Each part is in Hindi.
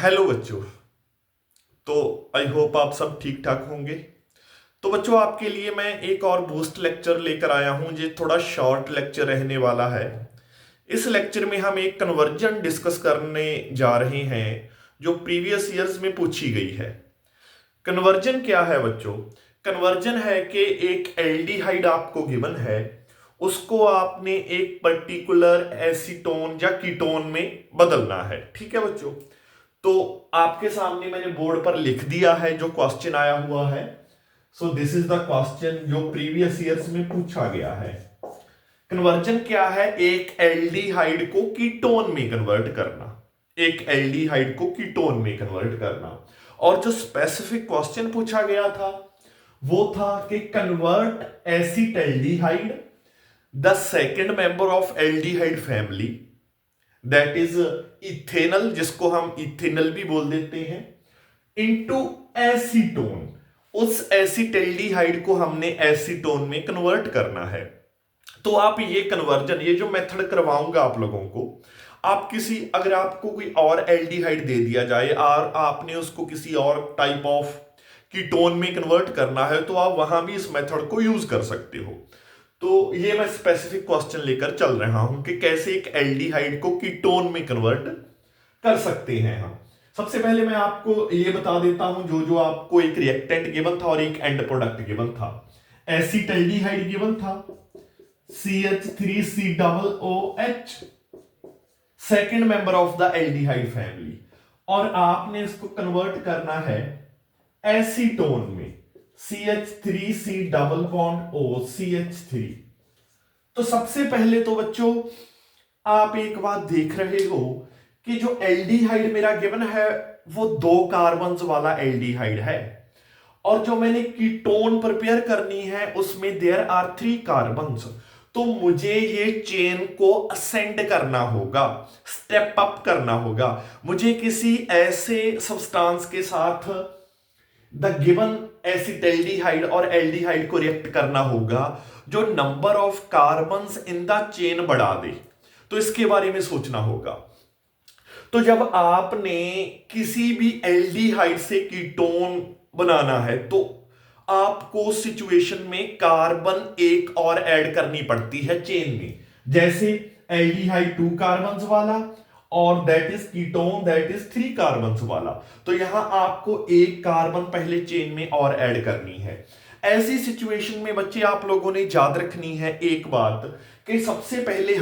हेलो बच्चों। तो आई होप आप सब ठीक ठाक होंगे। तो बच्चों, आपके लिए मैं एक और बूस्ट लेक्चर लेकर आया हूं। ये थोड़ा शॉर्ट लेक्चर रहने वाला है। इस लेक्चर में हम एक कन्वर्जन डिस्कस करने जा रहे हैं जो प्रीवियस ईयर्स में पूछी गई है। कन्वर्जन क्या है बच्चों? कन्वर्जन है कि एक एल्डिहाइड आपको गिवन है, उसको आपने एक पर्टिकुलर एसीटोन या कीटोन में बदलना है। ठीक है बच्चों? तो आपके सामने मैंने बोर्ड पर लिख दिया है जो क्वेश्चन आया हुआ है। सो दिस इज द क्वेश्चन जो प्रीवियस ईयर्स में पूछा गया है। कन्वर्जन क्या है? एक एल्डिहाइड को कीटोन में कन्वर्ट करना। एक एल्डिहाइड को कीटोन में कन्वर्ट करना। और जो स्पेसिफिक क्वेश्चन पूछा गया था वो था कि convert acetaldehyde, the second member of aldehyde family, that is ethanal, जिसको हम इथेनल भी बोल देते हैं, इनटू एसीटोन। उस एसिटल्डिहाइड को हमने एसीटोन में कन्वर्ट करना है। तो आप ये कन्वर्जन, ये जो मेथड करवाऊंगा आप लोगों को, आप किसी, अगर आपको कोई और एल्डिहाइड दे दिया जाए और आपने उसको किसी और टाइप ऑफ कीटोन में कन्वर्ट करना है तो आप वहां भी इस मेथड को यूज कर सकते हो। तो ये मैं स्पेसिफिक क्वेश्चन लेकर चल रहा हूं कि कैसे एक एल्डिहाइड को कीटोन में कन्वर्ट कर सकते हैं हम। सबसे पहले मैं आपको ये बता देता हूं, जो जो आपको एक रिएक्टेंट गिवन था और एक एंड प्रोडक्ट गिवन था। एसिटल्डिहाइड गिवन था CH3COOH, second member of the aldehyde family, और आपने इसको कन्वर्ट करना है एसीटोन में, CH3C double bond O CH3। तो सबसे पहले तो बच्चों आप एक बात देख रहे हो कि जो एल्डिहाइड मेरा गिवन है वो 2 कार्बन्स वाला एल्डिहाइड है, और जो मैंने कीटोन प्रिपेयर करनी है उसमें देयर आर 3 कार्बन्स। तो मुझे ये चेन को असेंड करना होगा, स्टेप अप करना होगा। मुझे किसी ऐसे सब्सटेंस के साथ द गिवन एसिटल्डिहाइड और एल्डिहाइड को रिएक्ट करना होगा जो number of carbons in the chain बढ़ा दे। तो इसके बारे में सोचना होगा। तो जब आपने किसी भी एल्डिहाइड से कीटोन बनाना है तो आपको सिचुएशन में कार्बन एक और ऐड करनी पड़ती है चेन में। जैसे एल्डिहाइड 2 कार्बन्स वाला और that is ketone that is 3 carbons वाला। तो यहां आपको एक कार्बन पहले चेन में और ऐड करनी है। ऐसी सिचुएशन में बच्चे आप लोगों ने याद रखनी है एक बात कि सबसे पहले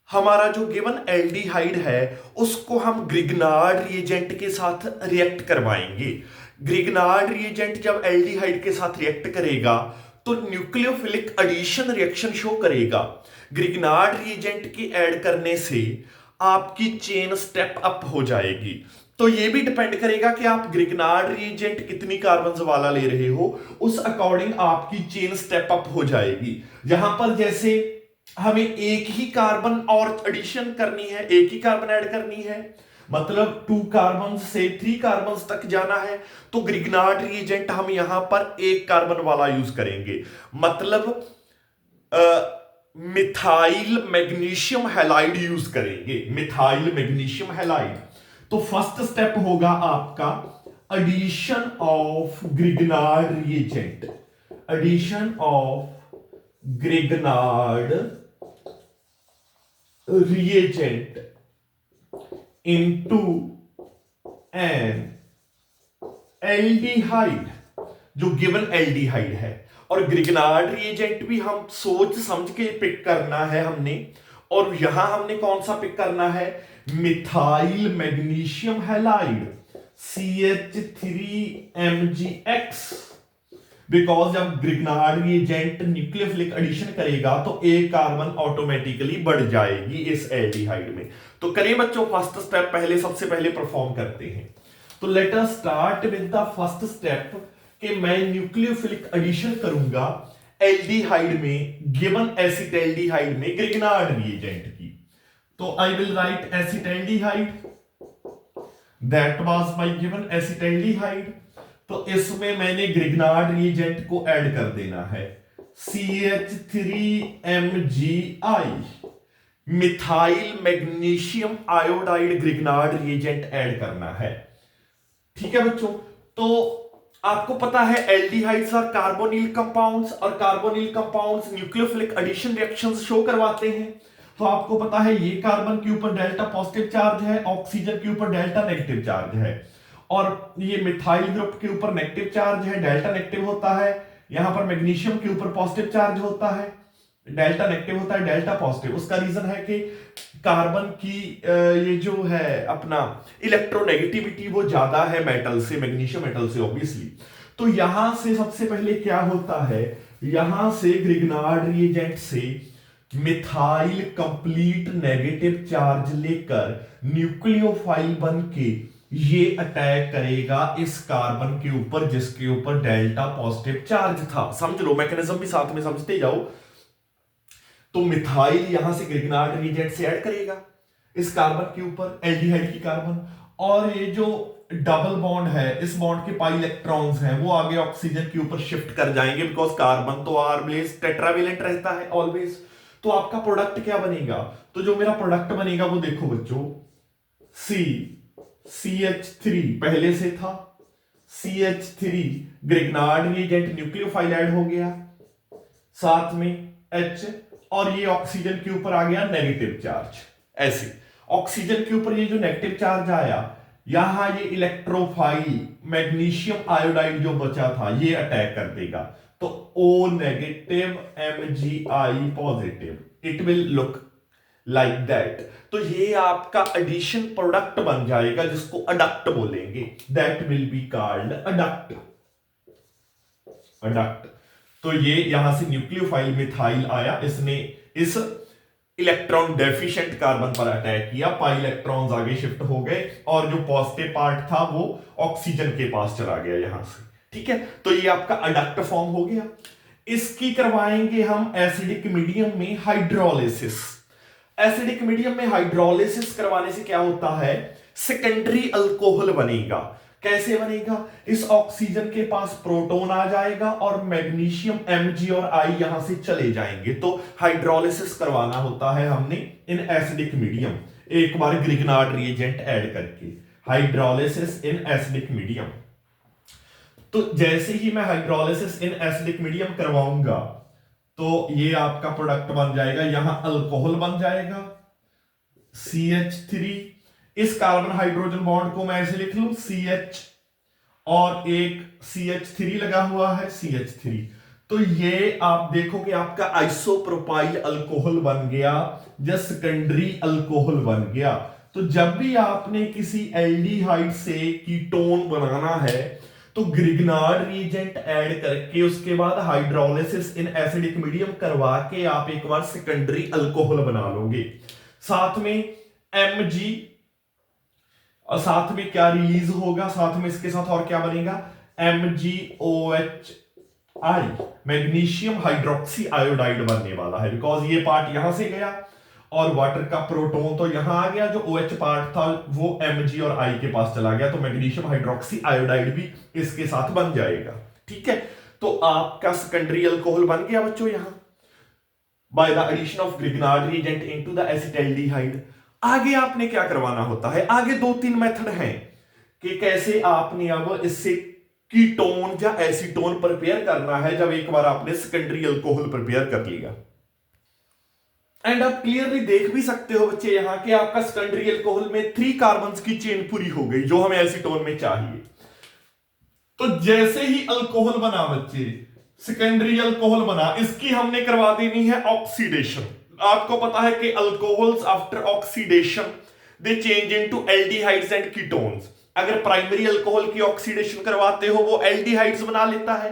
हमारा जो गिवन एल्डिहाइड है उसको हम ग्रिग्नार्ड रिएजेंट के साथ रिएक्ट करवाएंगे। ग्रिग्नार्ड रिएजेंट जब एल्डिहाइड के साथ रिएक्ट करेगा तो न्यूक्लियोफिलिक एडिशन रिएक्शन शो करेगा। ग्रिग्नार्ड रिएजेंट के ऐड करने से आपकी चेन स्टेप अप हो जाएगी। तो ये भी डिपेंड करेगा कि आप ग्रिग्नार्ड रिएजेंट कितनी कार्बन्स वाला ले रहे हो, उस अकॉर्डिंग आपकी चेन स्टेप अप हो जाएगी। यहां पर जैसे हमें एक ही कार्बन और एडिशन करनी है, एक ही कार्बन ऐड करनी है, मतलब 2 कार्बन से 3 कार्बन तक जाना है, तो ग्रिग्नार्ड रिएजेंट हम यहां पर एक कार्बन वाला यूज करेंगे, मतलब मिथाइल मैग्नीशियम हैलाइड यूज करेंगे। Methyl magnesium halide. तो फर्स्ट स्टेप होगा आपका addition of Grignard reagent, addition of Grignard reagent into an aldehyde, जो गिवन एल्डिहाइड है। और ग्रिग्नार्ड रिएजेंट भी हम सोच समझ के पिक करना है हमने, और यहां हमने कौन सा पिक करना है? Methyl magnesium halide CH3MgX। Because जब ग्रिग्नार्ड रिएजेंट न्यूक्लियोफिलिक एडिशन करेगा तो एक कार्बन ऑटोमेटिकली बढ़ जाएगी इस एल्डिहाइड में। तो करिए बच्चों, फर्स्ट स्टेप पहले सबसे पहले परफॉर्म करते हैं। तो let us start with the first step कि मैं न्यूक्लियोफिलिक एडिशन करूंगा एल्डिहाइड में, गिवन एसिटल्डिहाइड में ग्रिग्नार्ड रिएजेंट की। तो I will write acetaldehyde, that was my given acetaldehyde. तो इसमें मैंने ग्रिग्नार्ड रिएजेंट को ऐड कर देना है CH3MgI, methyl magnesium iodide Grignard reagent add करना है। ठीक है बच्चों, तो आपको पता है एल्डिहाइड्स और कार्बोनिल कंपाउंड्स, और carbonyl compounds nucleophilic addition reactions show करवाते हैं। तो आपको पता है ये कार्बन के ऊपर डेल्टा पॉजिटिव चार्ज है, ऑक्सीजन के ऊपर डेल्टा नेगेटिव चार्ज है, और ये मिथाइल ग्रुप के ऊपर नेगेटिव चार्ज है, डेल्टा नेगेटिव होता है। यहां पर मैग्नीशियम के ऊपर पॉजिटिव चार्ज होता है, डेल्टा नेगेटिव होता है, डेल्टा पॉजिटिव। उसका रीजन है कि कार्बन की ये जो है अपना इलेक्ट्रोनेगेटिविटी वो ज्यादा है मेटल से, मैग्नीशियम मेटल से ऑब्वियसली। तो यहां से सबसे पहले क्या होता है, यहां से ग्रिग्नार्ड रिएजेंट से मिथाइल कंप्लीट नेगेटिव चार्ज लेकर न्यूक्लियोफाइल बन के ये अटैक करेगा इस कार्बन के ऊपर जिसके ऊपर डेल्टा पॉजिटिव चार्ज था। समझ लो, मैकेनिज्म भी साथ में समझते जाओ। तो मिथाइल यहां से ग्रिग्नार्ड रिएजेंट से ऐड करेगा इस कार्बन के ऊपर, एल्डिहाइड की कार्बन, और ये जो डबल बॉन्ड है, इस बॉन्ड के पाई इलेक्ट्रॉन्स हैं वो आगे ऑक्सीजन के ऊपर शिफ्ट कर जाएंगे, बिकॉज कार्बन तो ऑलवेज टेट्रावेलेंट रहता है ऑलवेज। तो आपका प्रोडक्ट क्या बनेगा, तो जो मेरा प्रोडक्ट बनेगा वो देखो बच्चों, CH3 पहले से था, CH3 Grignard reagent nucleophile add हो गया, साथ में H, और ये ऑक्सीजन के ऊपर आ गया नेगेटिव चार्ज। ऐसे ऑक्सीजन के ऊपर ये जो नेगेटिव चार्ज आया, यहां ये इलेक्ट्रोफाइल मैग्नीशियम आयोडाइड जो बचा था ये अटैक कर देगा, तो O negative MgI positive, it will look like that. तो ये आपका एडिशन प्रोडक्ट बन जाएगा जिसको अडक्ट बोलेंगे, that will be called adduct. Adduct. तो ये यहां से न्यूक्लियोफाइल मिथाइल आया, इसने इस इलेक्ट्रॉन डेफिशिएंट कार्बन पर अटैक किया, पाई इलेक्ट्रॉन्स आगे शिफ्ट हो गए, और जो पॉजिटिव पार्ट था वो ऑक्सीजन के पास चला गया यहां से। ठीक है, तो ये आपका अडक्ट फॉर्म हो गया। इसकी करवाएंगे हम एसिडिक मीडियम में हाइड्रोलिसिस। एसिडिक मीडियम में हाइड्रोलिसिस करवाने से क्या होता है, सेकेंडरी अल्कोहल बनेगा। कैसे बनेगा, इस ऑक्सीजन के पास प्रोटॉन आ जाएगा और मैग्नीशियम Mg और I यहां से चले जाएंगे। तो हाइड्रोलिसिस करवाना होता है हमने इन एसिडिक मीडियम, एक बार ग्रिग्नार्ड रिएजेंट ऐड करके, हाइड्रोलिसिस इन एसिडिक मीडियम। तो जैसे ही मैं हाइड्रोलिसिस इन एसिडिक मीडियम करवाऊंगा तो ये आपका प्रोडक्ट बन जाएगा, यहां अल्कोहल बन जाएगा CH3, इस कार्बन हाइड्रोजन बॉन्ड को मैं ऐसे लिख लूं CH, और एक CH3 लगा हुआ है CH3। तो ये आप देखो कि आपका आइसोप्रोपाइल अल्कोहल बन गया, जस्ट सेकेंडरी अल्कोहल बन गया। तो जब भी आपने किसी एल्डिहाइड से कीटोन बनाना है तो ग्रिग्नार्ड रिएजेंट ऐड करके उसके बाद हाइड्रोलिसिस इन एसिडिक मीडियम करवा के आप एक बार सेकेंडरी अल्कोहल बना लोगे। साथ में Mg, और साथ में क्या रिलीज होगा, साथ में इसके साथ और क्या बनेगा, MgOH मैग्नीशियम हाइड्रोक्सी आयोडाइड बनने वाला है, बिकॉज ये पार्ट यहां से गया और वाटर का प्रोटॉन तो यहां आ गया, जो OH पार्ट था वो Mg और I के पास चला गया, तो मैग्नीशियम हाइड्रोक्सी आयोडाइड भी इसके साथ बन जाएगा। ठीक है, तो आपका सेकेंडरी अल्कोहल बन गया बच्चों यहां by the addition of Grignard reagent into the acetaldehyde. आगे आपने क्या करवाना होता है, आगे 2-3 मेथड हैं कि कैसे आपने अब इससे कीटोन या एसीटोन प्रिपेयर करना है जब एक बार आपने सेकेंडरी अल्कोहल प्रिपेयर कर लिया। एंड आप क्लियरली देख भी सकते हो बच्चे यहां कि आपका सेकेंडरी अल्कोहल में 3 कार्बन्स की चेन पूरी हो गई जो हमें एसीटोन में चाहिए। तो जैसे ही अल्कोहल बना बच्चे, सेकेंडरी अल्कोहल बना, इसकी हमने करवा देनी है ऑक्सीडेशन। आपको पता है कि alcohols after oxidation they change into aldehydes and ketones. अगर प्राइमरी अल्कोहल की ऑक्सीडेशन करवाते हो वो एल्डिहाइड्स बना लेता है,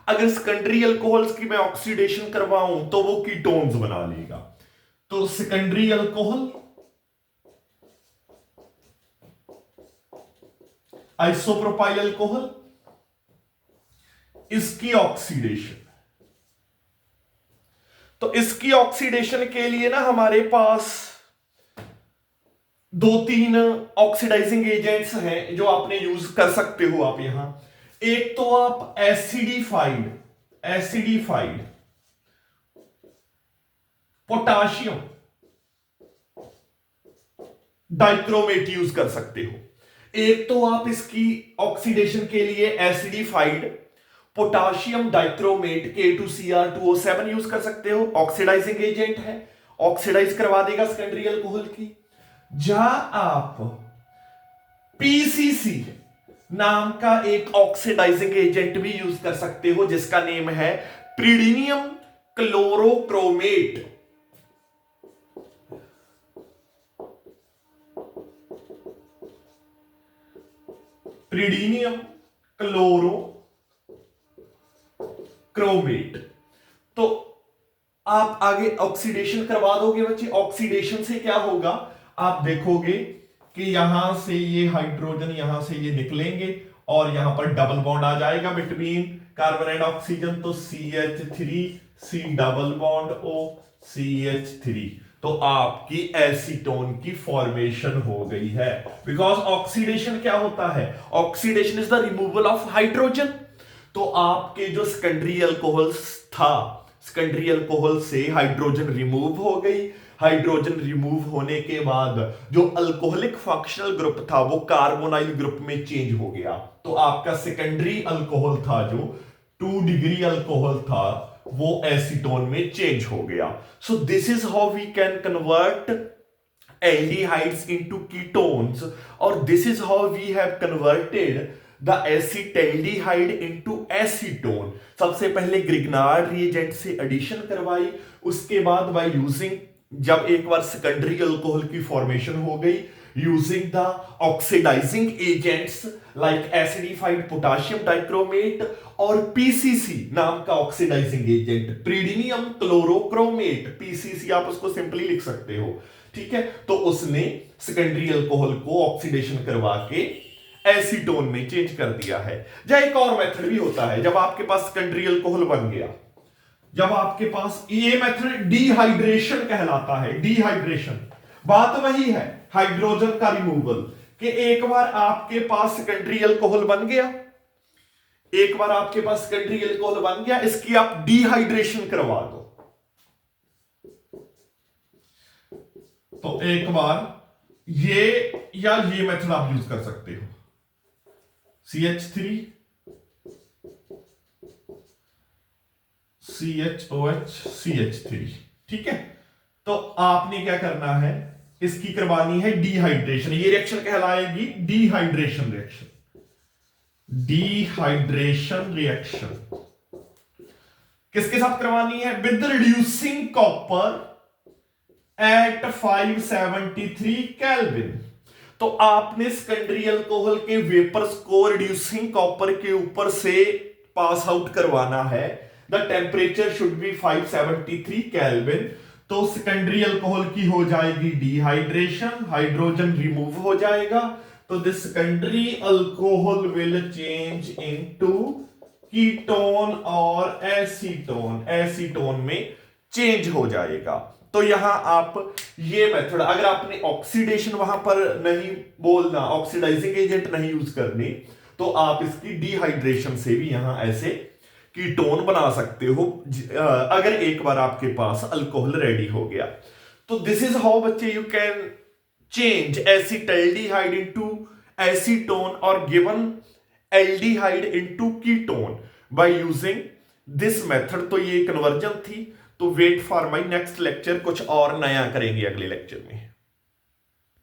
अगर सेकेंडरी अल्कोहल्स की मैं ऑक्सीडेशन करवाऊं तो वो कीटोन्स बना लेगा। तो सेकेंडरी अल्कोहल, आइसोप्रोपाइल अल्कोहल, इसकी ऑक्सीडेशन। तो इसकी ऑक्सीडेशन के लिए ना हमारे पास 2-3 ऑक्सीडाइजिंग एजेंट्स हैं जो आपने यूज कर सकते हो आप यहां। एक तो आप एसिडिफाइड, पोटाशियम डाइक्रोमेट यूज कर सकते हो। एक तो आप इसकी ऑक्सीडेशन के लिए acidified potassium dichromate K2Cr2O7 use कर सकते हो, ऑक्सीडाइजिंग एजेंट है, ऑक्सीडाइज करवा देगा सेकेंडरी अल्कोहल की। जहां आप PCC नाम का एक ऑक्सीडाइजिंग एजेंट भी यूज कर सकते हो जिसका नेम है प्रीडिनियम क्लोरोक्रोमेट। प्रीडिनियम क्लोरोक्रोमेट। तो आप आगे ऑक्सीडेशन करवा दोगे बच्चे। ऑक्सीडेशन से क्या होगा, आप देखोगे कि यहां से ये हाइड्रोजन यहां से ये निकलेंगे और यहां पर डबल बॉन्ड आ जाएगा बिटवीन कार्बन एंड ऑक्सीजन। तो CH3C double bond O CH3, तो आपकी एसीटोन की फॉर्मेशन हो गई है। बिकॉज ऑक्सीडेशन क्या होता है, oxidation is the removal of hydrogen. तो आपके जो सेकेंडरी अल्कोहल्स था, सेकेंडरी अल्कोहल से हाइड्रोजन रिमूव हो गई। हाइड्रोजन रिमूव होने के बाद जो अल्कोहलिक फंक्शनल ग्रुप था वो कार्बोनाइल ग्रुप में चेंज हो गया। तो आपका सेकेंडरी अल्कोहल था जो 2 डिग्री अल्कोहल था वो एसीटोन में चेंज हो गया। So this is how we can convert aldehydes into ketones, और this is how we have converted the acetaldehyde into acetone. सबसे पहले ग्रिग्नार्ड रिएजेंट से एडिशन करवाई, उसके बाद बाय यूजिंग, जब एक बार सेकेंडरी अल्कोहल की फॉर्मेशन हो गई, using the oxidizing agents like acidified potassium dichromate और PCC नाम का oxidizing agent pyridinium chlorochromate, PCC आप उसको सिंपली लिख सकते हो, ठीक है। तो उसने सेकेंडरी अल्कोहल को ऑक्सीडेशन करवा के एसीटोन में चेंज कर दिया है। या एक और मेथड भी होता है, जब आपके पास सेकेंडरी अल्कोहल बन गया, जब आपके पास ये मेथड डिहाइड्रेशन कहलाता है। डिहाइड्रेशन बात वही है हाइड्रोजन का रिमूवल, कि एक बार आपके पास सेकेंडरी अल्कोहल बन गया, एक बार आपके पास सेकेंडरी अल्कोहल बन गया, इसकी आप डिहाइड्रेशन करवा दो। तो एक बार ये या ये मेथड आप यूज कर सकते हो, CH3 CHOH CH3, ठीक है। तो आपने क्या करना है, इसकी करवानी है डिहाइड्रेशन। ये रिएक्शन कहलाएगी डिहाइड्रेशन रिएक्शन। डिहाइड्रेशन रिएक्शन किसके साथ करवानी है, with reducing copper at 573 kelvin. तो आपने सेकेंडरी अल्कोहल के वेपर्स को रिड्यूसिंग कॉपर के ऊपर से पास आउट करवाना है। The temperature should be 573 kelvin. तो सेकेंडरी अल्कोहल की हो जाएगी डिहाइड्रेशन, हाइड्रोजन रिमूव हो जाएगा, तो this secondary alcohol will change into ketone और एसीटोन, एसीटोन में चेंज हो जाएगा। तो यहां आप ये मेथड, अगर आपने ऑक्सीडेशन वहां पर नहीं बोलना, ऑक्सीडाइजिंग एजेंट नहीं यूज करनी, तो आप इसकी डिहाइड्रेशन से भी यहां ऐसे कीटोन बना सकते हो, अगर एक बार आपके पास अल्कोहल रेडी हो गया। तो दिस इज हाउ बच्चे you can change acetaldehyde into acetone और given aldehyde into ketone by using this method. तो ये कन्वर्जन थी। तो wait for my next lecture, कुछ और नया करेंगे अगले लेक्चर में।